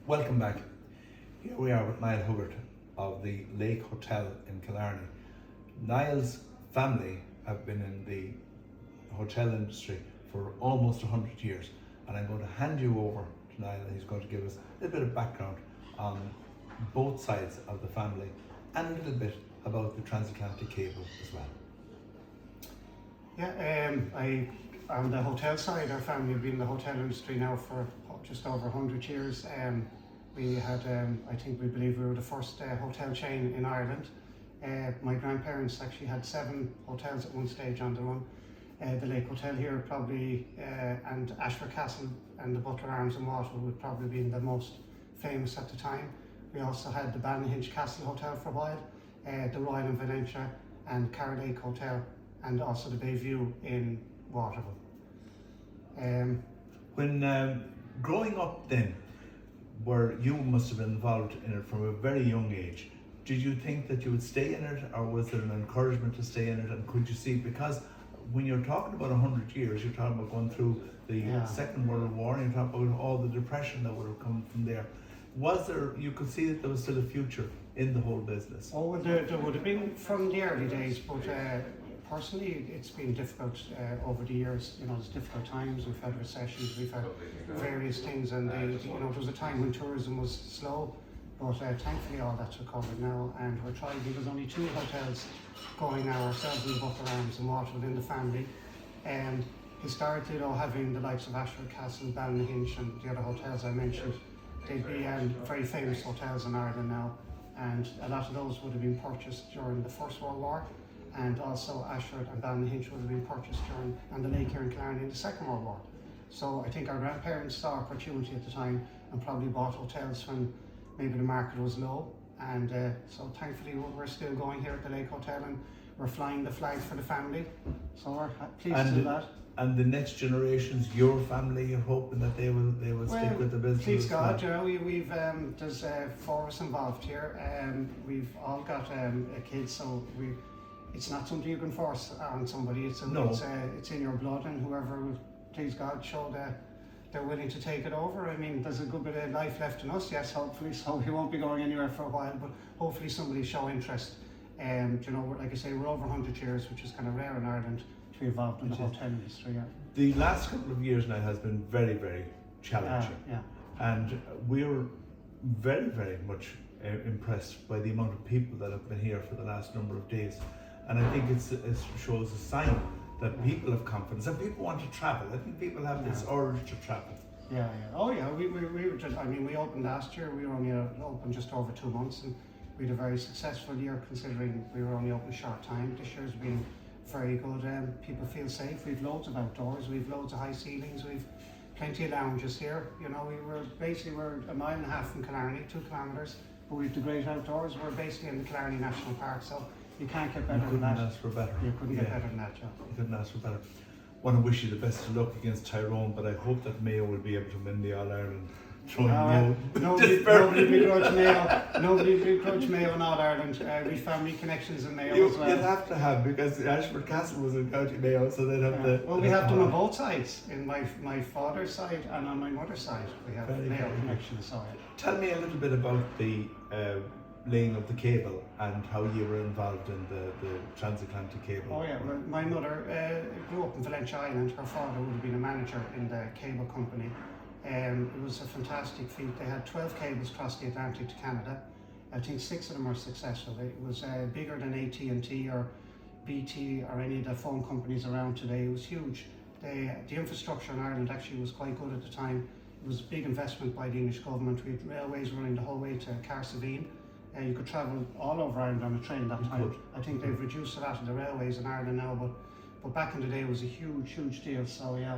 Welcome back. Here we are with Niall Huggard of the Lake Hotel in Killarney. Niall's family have been in the hotel industry for almost 100 years, and I'm going to hand you over to Niall, and he's going to give us a little bit of background on both sides of the family and a little bit about the transatlantic cable as well. On the hotel side, our family have been in the hotel industry now for just over 100 years. We had, we believe we were the first hotel chain in Ireland. My grandparents actually had 7 hotels at one stage on the run. The Lake Hotel here probably, and Ashford Castle and the Butler Arms in Waterford would probably been the most famous at the time. We also had the Ballyhinch Castle Hotel for a while, the Royal in Valentia and Carroll Lake Hotel, and also the Bayview in Waterford. When growing up then, where you must have been involved in it from a very young age, did you think that you would stay in it, or was there an encouragement to stay in it? And could you see, because when you're talking about 100 years, you're talking about going through the Second World War, and you're talking about all the depression that would have come from there. Was there, you could see that there was still a future in the whole business? Oh, well, there would have been from the early days, but personally it's been difficult over the years. You know, there's difficult times, we've had recessions, we've had various things, and there was a time when tourism was slow, but thankfully all that's recovered now, and we're trying. There's only 2 hotels going now, ourselves and Butler Arms and Waterford in the family. And historically, though, having the likes of Ashford Castle, Ballyhinch and the other hotels I mentioned, they'd be very famous hotels in Ireland now, and a lot of those would have been purchased during the First World War, and also Ashford and Ballyhinch would have been purchased and the lake here in Killarney in the Second World War. So I think our grandparents saw opportunity at the time and probably bought hotels when maybe the market was low, and so thankfully we're still going here at the Lake Hotel, and we're flying the flag for the family, so we're pleased to do that. And the next generations, your family, you're hoping that they will stick with the business? Please God, you know, we've there's 4 of us involved here, we've all got kids, so it's not something you can force on somebody. It's in your blood, and whoever will, please God, show that they're willing to take it over. I mean, there's a good bit of life left in us, yes, hopefully, so we won't be going anywhere for a while, but hopefully somebody show interest. You know, like I say, we're over 100 years, which is kind of rare in Ireland to be involved in the hotel industry. Yeah. The last couple of years now has been very, very challenging, and we're very, very much impressed by the amount of people that have been here for the last number of days, and I think it shows a sign that people have confidence and people want to travel. I think people have this urge to travel. Yeah. Oh yeah, we were just, I mean, we opened last year, we were only open just over 2 months, and we had a very successful year considering we were only open a short time. This year's been very good. People feel safe. We've loads of outdoors, we've loads of high ceilings, we've plenty of lounges here. You know, we're a mile and a half from Killarney, 2 kilometres, but we've the great outdoors. We're basically in the Killarney National Park, so you can't get better than that. You couldn't ask for better. You couldn't get better than that, Joe. You couldn't ask for better. I want to wish you the best of luck against Tyrone, but I hope that Mayo will be able to win the All-Ireland. Nobody begrudge Mayo. Nobody begrudge Mayo in All Ireland. We family connections in Mayo as well. You'd have to have, because Ashford Castle was in County Mayo, so they'd have Well, we have them on both sides. In my father's side and on my mother's side, we have Mayo connections. So tell me a little bit about the laying of the cable and how you were involved in the transatlantic cable. Oh yeah, well, my mother grew up in Valentia Island. Her father would have been a manager in the cable company. It was a fantastic feat. They had 12 cables across the Atlantic to Canada. I think 6 of them were successful. It was bigger than AT&T or BT or any of the phone companies around today. It was huge. The infrastructure in Ireland actually was quite good at the time. It was a big investment by the English government. We had railways running the whole way to Carsavine. You could travel all over Ireland on a train that time. I think they've reduced a lot of the railways in Ireland now, but back in the day it was a huge deal, so yeah.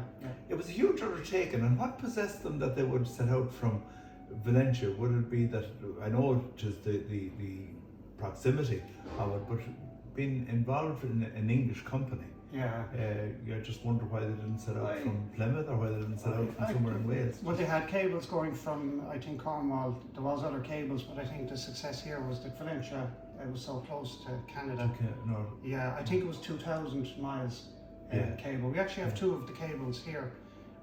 It was a huge undertaking, and what possessed them that they would set out from Valentia? Would it be that, I know it is the proximity of it, but being involved in an English company, I just wonder why they didn't set out from Plymouth, or why they didn't set out from somewhere in Wales. Well, they had cables going from, I think, Cornwall. There was other cables, but I think the success here was that Valentia, it was so close to Canada. Yeah, I think it was 2,000 miles cable. We actually have 2 of the cables here.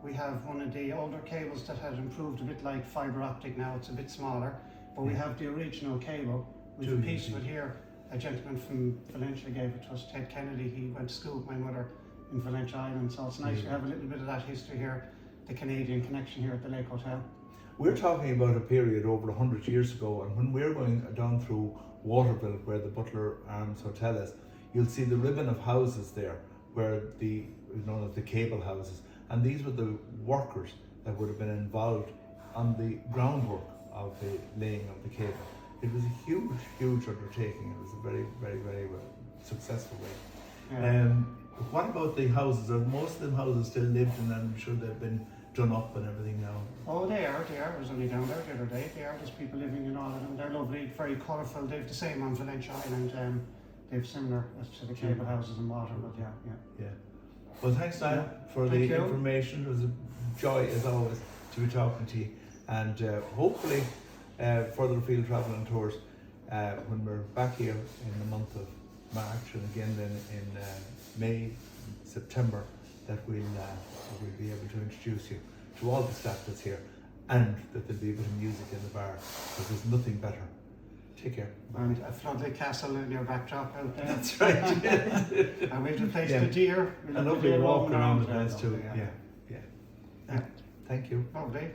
We have one of the older cables that had improved a bit like fibre optic now, it's a bit smaller, but we have the original cable. We've a piece of it here. A gentleman from Valencia gave it to us, Ted Kennedy. He went to school with my mother in Valencia Island, so it's nice to have a little bit of that history here, the Canadian connection here at the Lake Hotel. We're talking about a period over 100 years ago, and when we're going down through Waterville, where the Butler Arms Hotel is, you'll see the ribbon of houses there, where known as the cable houses, and these were the workers that would have been involved on the groundwork of the laying of the cable. It was a huge, huge undertaking. It was a very, very, very successful way. Yeah. What about the houses? Are most of the houses still lived in, and I'm sure they've been done up and everything now? Oh, they are. I was only down there the other day. They are. There's people living in all of them. They're lovely, very colourful. They've the same on Valencia Island. They've similar to the cable houses and water, but yeah. Well, thanks, Niall, for the information. It was a joy, as always, to be talking to you. And hopefully, further field travel and tours when we're back here in the month of March, and again then in May, September, that we'll be able to introduce you to all the staff that's here, and that there'll be a bit of music in the bar, because there's nothing better. Take care. And a floodlit castle in your backdrop out there. That's right. And we'll replace the deer. A lovely walk around the place too. Yeah. Yeah. Thank you. Lovely.